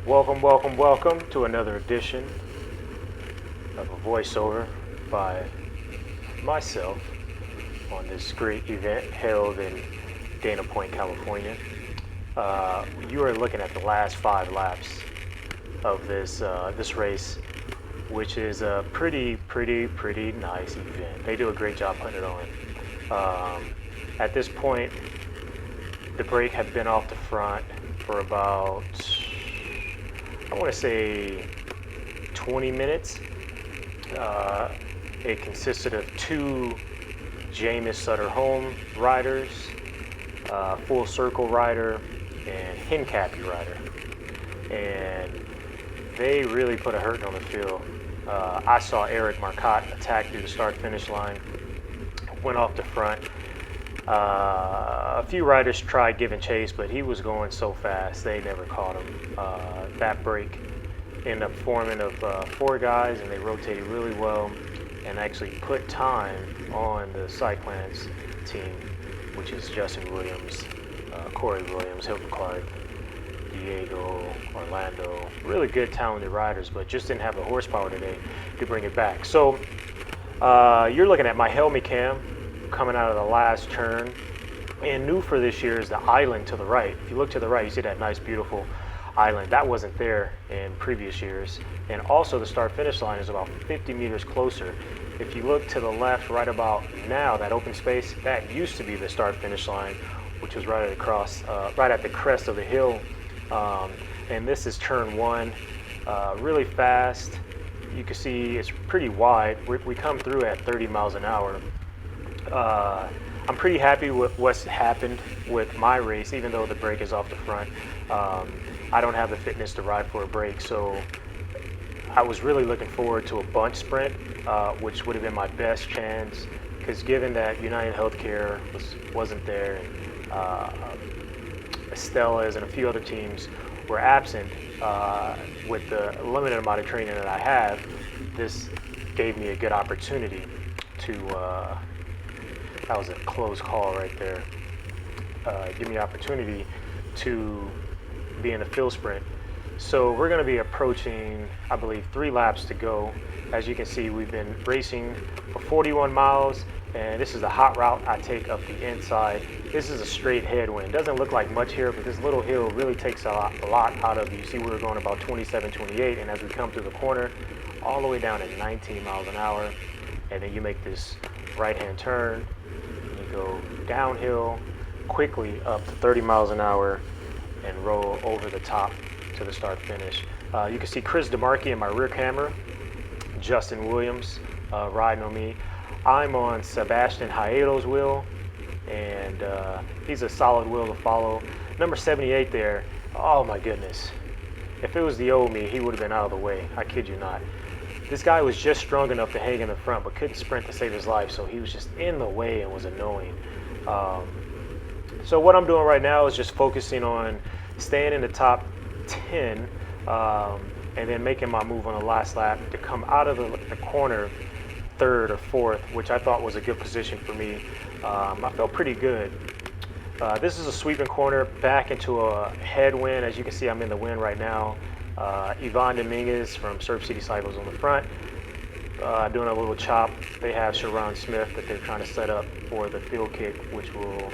Welcome, welcome, welcome to another edition of a voiceover by myself on this great event held in Dana Point, California. You are looking at the last 5 laps of this race, which is a pretty nice event. They do a great job putting it on. At this point, the brake had been off the front for about, I want to say, 20 minutes. It consisted of two Jameis Sutter Home riders, full circle rider, and Hincappy rider. And they really put a hurting on the field. I saw Eric Marcotte attack through the start-finish line, went off the front. A few riders tried giving chase, but he was going so fast they never caught him. That break ended up forming of 4 guys, and they rotated really well and actually put time on the Cyclans team, which is Justin Williams, Corey Williams, Hilton Clark, Diego, Orlando. Really good, talented riders, but just didn't have the horsepower today to bring it back. So you're looking at my Helmy cam coming out of the last turn. And new for this year is the island to the right. If you look to the right, you see that nice, beautiful island. That wasn't there in previous years. And also the start-finish line is about 50 meters closer. If you look to the left, right about now, that open space, that used to be the start-finish line, which was right at the crest of the hill. And this is turn 1, really fast. You can see it's pretty wide. We come through at 30 miles an hour. I'm pretty happy with what's happened with my race, even though the brake is off the front. I don't have the fitness to ride for a brake, so I was really looking forward to a bunch sprint, which would have been my best chance, because given that United Healthcare wasn't there, and Estella's and a few other teams were absent, with the limited amount of training that I have, this gave me a good opportunity to that was a close call right there. Give me an opportunity to be in the field sprint. So we're going to be approaching, I believe, 3 laps to go. As you can see, we've been racing for 41 miles, and this is the hot route I take up the inside. This is a straight headwind. Doesn't look like much here, but this little hill really takes a lot out of you. You see, we were going about 27, 28, and as we come through the corner, all the way down at 19 miles an hour, and then you make this right-hand turn, and you go downhill quickly up to 30 miles an hour and roll over the top to the start finish. You can see Chris DeMarchi in my rear camera, Justin Williams riding on me. I'm on Sebastian Haedo's wheel, and he's a solid wheel to follow. Number 78 there, oh my goodness. If it was the old me, he would have been out of the way, I kid you not. This guy was just strong enough to hang in the front, but couldn't sprint to save his life, so he was just in the way and was annoying. So what I'm doing right now is just focusing on staying in the top 10, and then making my move on the last lap to come out of the corner 3rd or 4th, which I thought was a good position for me. I felt pretty good. This is a sweeping corner back into a headwind. As you can see, I'm in the wind right now. Yvonne Dominguez from Surf City Cycles on the front, doing a little chop. They have Sharon Smith that they're trying to set up for the field kick, which will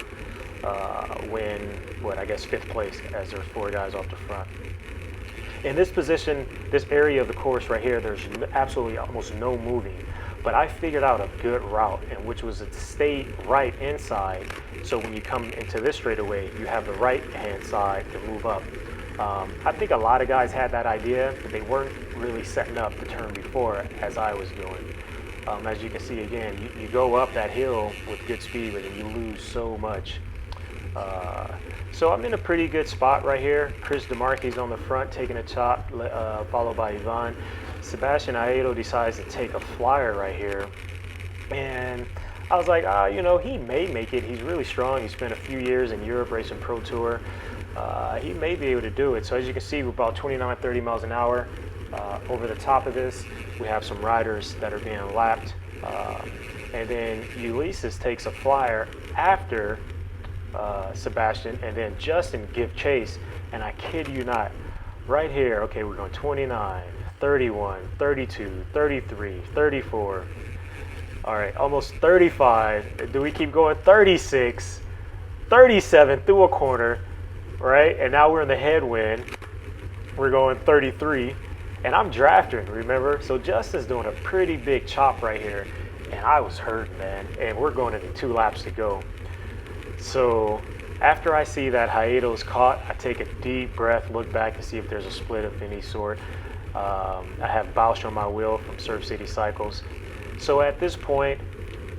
win, I guess 5th place, as there's 4 guys off the front. In this position, this area of the course right here, there's absolutely almost no moving. But I figured out a good route, and which was to stay right inside. So when you come into this straightaway, you have the right-hand side to move up. I think a lot of guys had that idea, but they weren't really setting up the turn before as I was doing. As you can see again, you go up that hill with good speed, but then you lose so much. So I'm in a pretty good spot right here. Chris DeMarchi's on the front taking a chop, followed by Yvonne. Sebastian Haedo decides to take a flyer right here. And I was like, he may make it. He's really strong. He spent a few years in Europe racing Pro Tour. He may be able to do it. So as you can see, we're about 29, 30 miles an hour. Over the top of this, we have some riders that are being lapped. And then Ulysses takes a flyer after Sebastian, and then Justin give chase. And I kid you not, right here. Okay, we're going 29, 31, 32, 33, 34. All right, almost 35. Do we keep going? 36, 37 through a corner, right? And now we're in the headwind. We're going 33, and I'm drafting, remember? So Justin's doing a pretty big chop right here, and I was hurting, man. And we're going into 2 laps to go. So after I see that hiatus caught, I take a deep breath, look back to see if there's a split of any sort. I have Bausch on my wheel from Surf City Cycles. So at this point,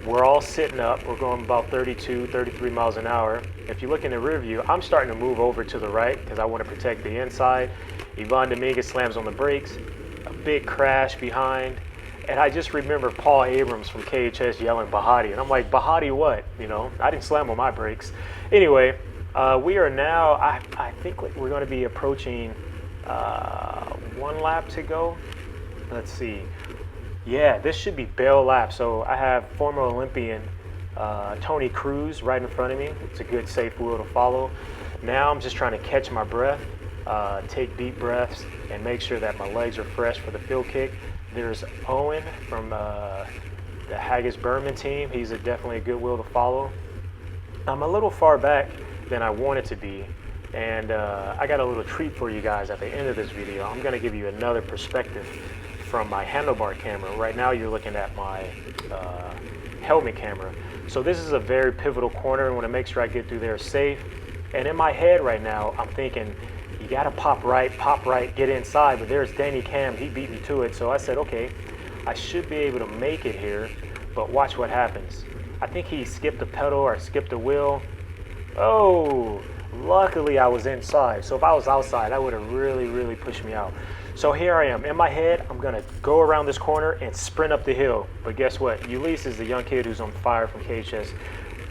we're all sitting up. We're going about 32, 33 miles an hour. If you look in the rear view, I'm starting to move over to the right because I want to protect the inside. Ivan Dominguez slams on the brakes, a big crash behind. And I just remember Paul Abrams from KHS yelling Bahati. And I'm like, Bahati what? You know, I didn't slam on my brakes. Anyway, we are now, I think we're going to be approaching 1 lap to go. Let's see. Yeah, this should be bail lap. So I have former Olympian Tony Cruz right in front of me. It's a good, safe wheel to follow. Now I'm just trying to catch my breath, take deep breaths, and make sure that my legs are fresh for the field kick. There's Owen from the Haggis Berman team. He's definitely a good wheel to follow. I'm a little far back than I wanted to be, and I got a little treat for you guys at the end of this video. I'm going to give you another perspective from my handlebar camera. Right now you're looking at my helmet camera. So this is a very pivotal corner. I want to make sure I get through there safe. And in my head right now, I'm thinking, you got to pop right, get inside. But there's Danny Cam, he beat me to it. So I said, okay, I should be able to make it here, but watch what happens. I think he skipped a pedal or skipped a wheel. Oh, luckily I was inside. So if I was outside, that would have really pushed me out. So here I am. In my head, I'm going to go around this corner and sprint up the hill. But guess what? Ulysses, the young kid who's on fire from KHS,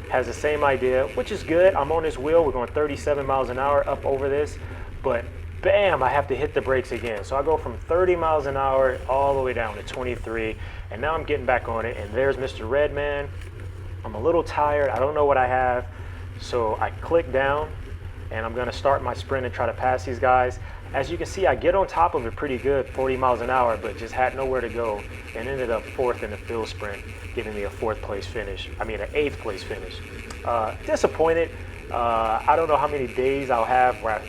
has the same idea, which is good. I'm on his wheel. We're going 37 miles an hour up over this. But bam, I have to hit the brakes again. So I go from 30 miles an hour all the way down to 23. And now I'm getting back on it. And there's Mr. Redman. I'm a little tired. I don't know what I have. So I click down, and I'm going to start my sprint and try to pass these guys. As you can see, I get on top of it pretty good, 40 miles an hour, but just had nowhere to go and ended up 4th in the field sprint, giving me a 4th place finish. I mean, an 8th place finish. Disappointed. I don't know how many days I'll have where I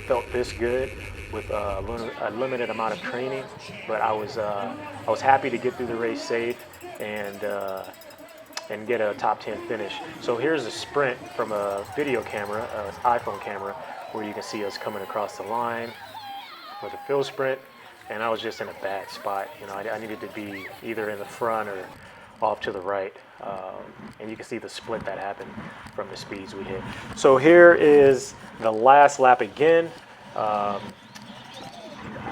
felt this good with a limited amount of training, but I was happy to get through the race safe and get a top 10 finish. So here's a sprint from a video camera, an iPhone camera, where you can see us coming across the line with a field sprint, and I was just in a bad spot. You know, I needed to be either in the front or off to the right, and you can see the split that happened from the speeds we hit. So here is the last lap again. I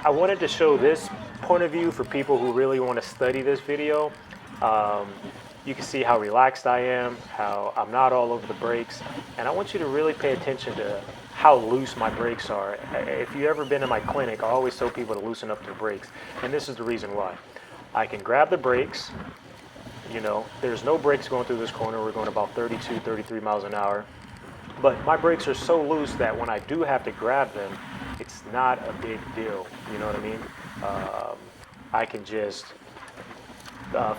wanted to show this point of view for people who really want to study this video. You can see how relaxed I am, how I'm not all over the brakes, and I want you to really pay attention to how loose my brakes are. If you've ever been in my clinic, I always tell people to loosen up their brakes, and this is the reason why. I can grab the brakes, you know, there's no brakes going through this corner. We're going about 32, 33 miles an hour, but my brakes are so loose that when I do have to grab them, it's not a big deal, you know what I mean? I can just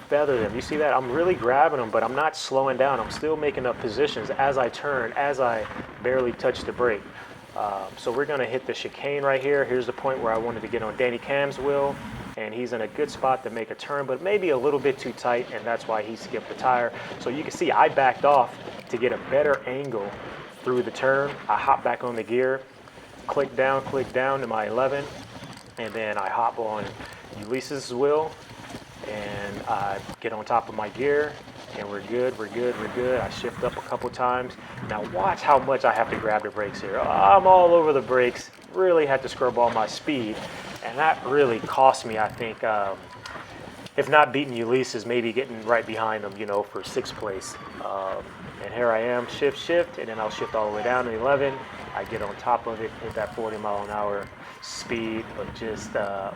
feather them. You see that? I'm really grabbing them, but I'm not slowing down. I'm still making up positions as I turn, as I barely touch the brake. So we're going to hit the chicane right here. Here's the point where I wanted to get on Danny Cam's wheel, and he's in a good spot to make a turn, but maybe a little bit too tight, and that's why he skipped the tire. So you can see I backed off to get a better angle through the turn. I hop back on the gear, click down to my 11, and then I hop on Ulysses' wheel, and I get on top of my gear, and we're good. I shift up a couple times. Now watch how much I have to grab the brakes here. I'm all over the brakes, really had to scrub all my speed, and that really cost me, I think, if not beating Ulysses, maybe getting right behind him, you know, for 6th place. And here I am, shift, and then I'll shift all the way down to 11. I get on top of it, hit that 40 mile an hour speed, but just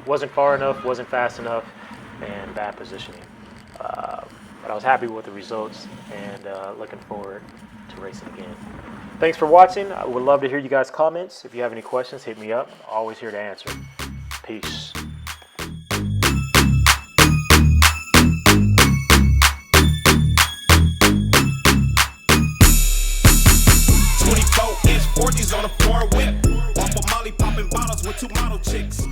wasn't far enough, wasn't fast enough, and bad positioning. But I was happy with the results, and looking forward to racing again. Thanks for watching. I would love to hear you guys' comments. If you have any questions, hit me up. Always here to answer. Peace. On a foreign whip, off of Molly popping bottles with 2 model chicks.